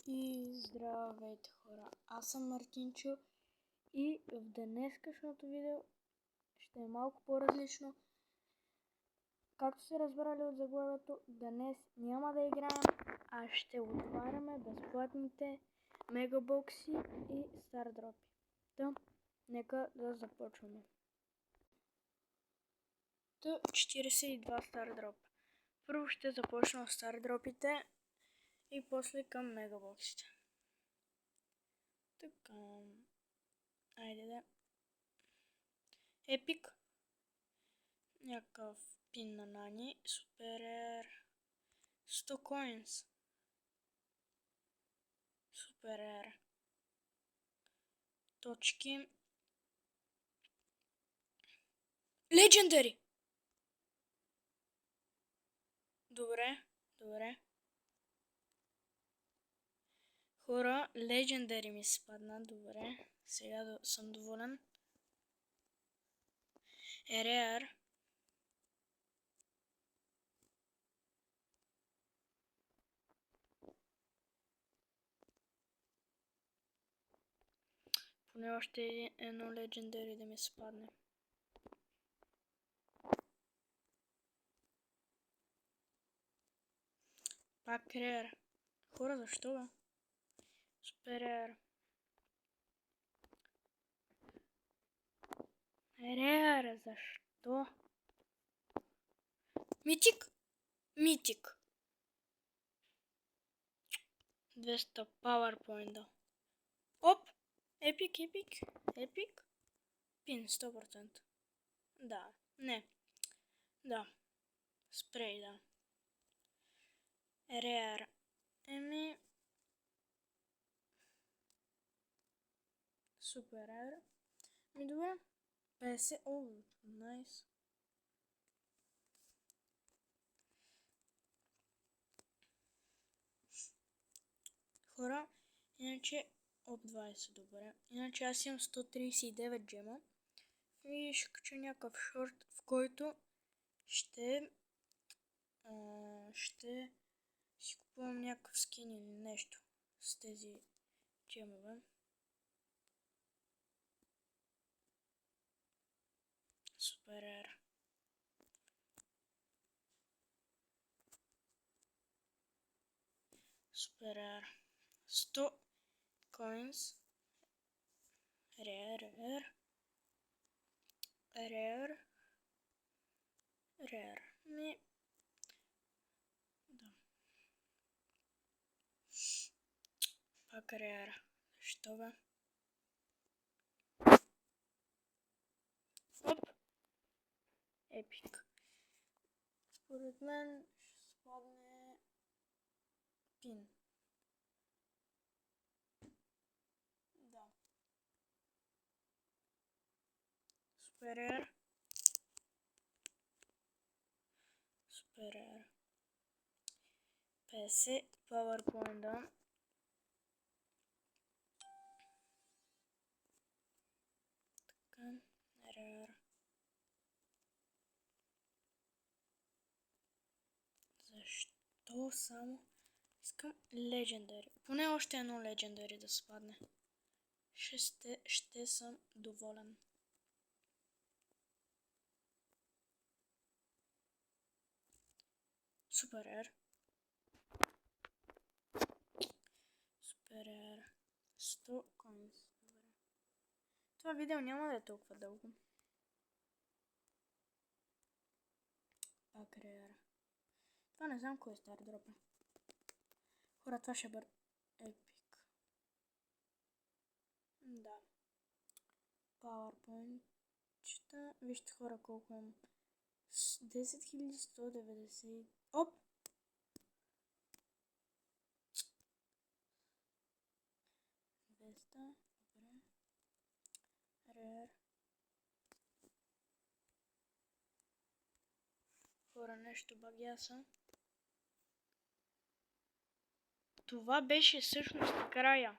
И здравейте хора, аз съм Мартинчо и в днескашното видео ще е малко по-различно. Както сте разбрали от заглавието, днес няма да играем, а ще отваряме безплатните мегабокси и стардропи. Та, нека да започваме. 42 стардропа. Първо ще започна с стардропите и после към мегабоксите. Така, айде да. Епик. Някакъв пин на Нани. Суперер. 100 коинс. Суперер. Точки. Легендари! Добре, добре. Хора, легендари ми спадна, добре. Сега съм доволен. Ереар. Поне още едно легендари да ми спадне. Пак Рер. Хора, защо бе? Суперер. Рер, защо? Митик? Митик. 200 PowerPoint. Оп! Епик. Епик. Пин 100%. Да. Не. Да. Спрей, да. Реар. Еми. Супер ер. Ми добре. 50. О, найс. Хора, иначе об 20, добре. Иначе аз имам 139 джема. И ще кача някакъв шорт, в който ще си купувам някакъв скин или нещо с тези джемове. Супер ер. Супер ер. 100 coins. Рер. Ми. Да. Пак рер. Що бе? Оп. Епик. Според мен ще спадне пин. Да. Супер ер. Супер ер. 50 PowerPoint, да. Така. Рер. Защо само? Искам легендари. Поне още едно легендари да спадне. Ще съм доволен. Супер ер. Супер ер. 100 coins. Добре. Това видео няма да е толкова дълго. Пак рер. Това не знам кой е стардропа. Хора, това ще бъде епик. Да. PowerPoint. Вижте хора колко имам. 10190. Оп! Добре. Рер. Хора, нещо багяса. Това беше всъщност края.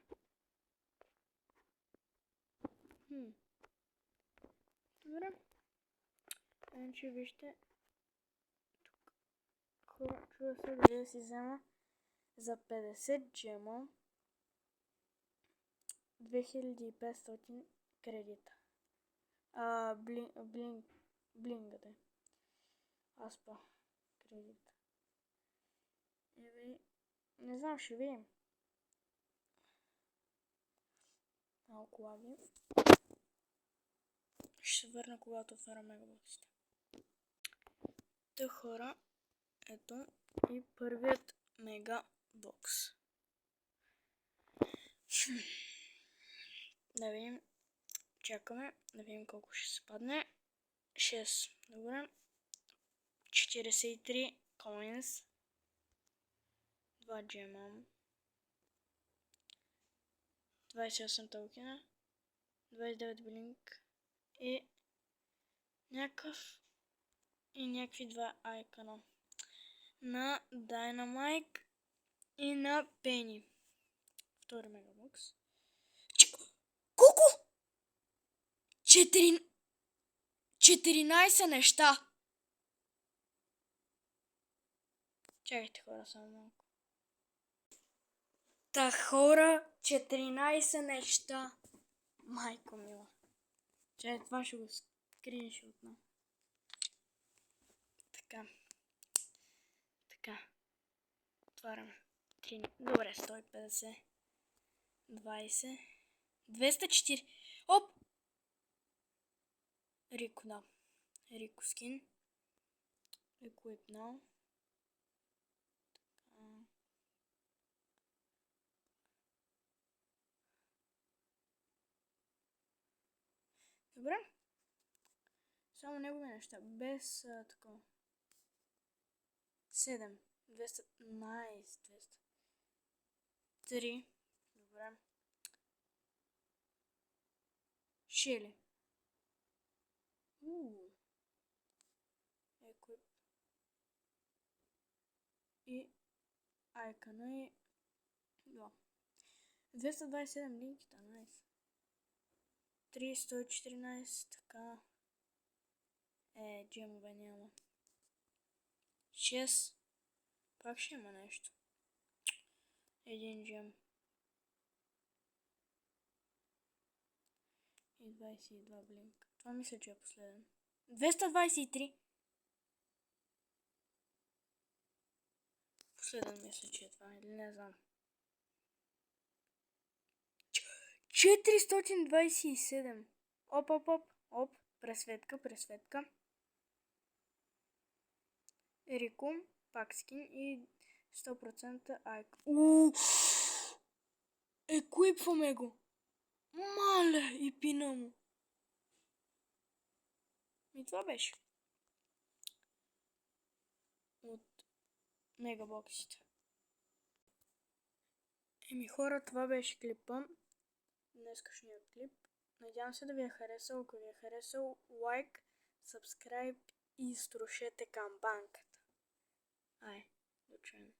Добре. Иначе вижте. Тук. Хора, чува се да си взема за 50 джема. 2500 кредита. Блинга да е. Аспа кредит. Не знам, ще видим. Малко лаги. Ще се върна, когато отваря мегабоксите. Те хора, ето и първият мегабокс. Да видим. Чакаме, да видим колко ще се падне. 6. Добре. 43 coins. 2 джема. 28 токена. 29 блинк. И някакви два айкона. На Dynamite и на Penny. Втори мегабокс. Колко? 14 неща. Чакайте хора само малко. Та хора, 14 неща. Майко мила. Чай, това ще го скриншотна. Така. Отваряме. Добре, 150. 20. 204. Оп! Рико, да. Рико скин. Equip now. Добре. Само негови неща. Без такова. 7. 200. Найс. 200. 3. Добре. Шили. Equip. И айкона и... 227 линките. Найс. 314, така. Джемове няма. 6. Пак ще има нещо. 1 джем. И 22 блинк. Това мисля, че е последен. 223. Последен мисля, че е това. Или не знам. 427. Оп. Пресветка. Рикум, пак скин и 100% айк. Еквипваме го. Мале и пина му. И това беше. От мегабоксите. Хора, това беше клипа. Днескашният клип. Надявам се да ви е харесал. Ако ви е харесал, лайк, сабскрайб и изтрушете камбанката. До чуем.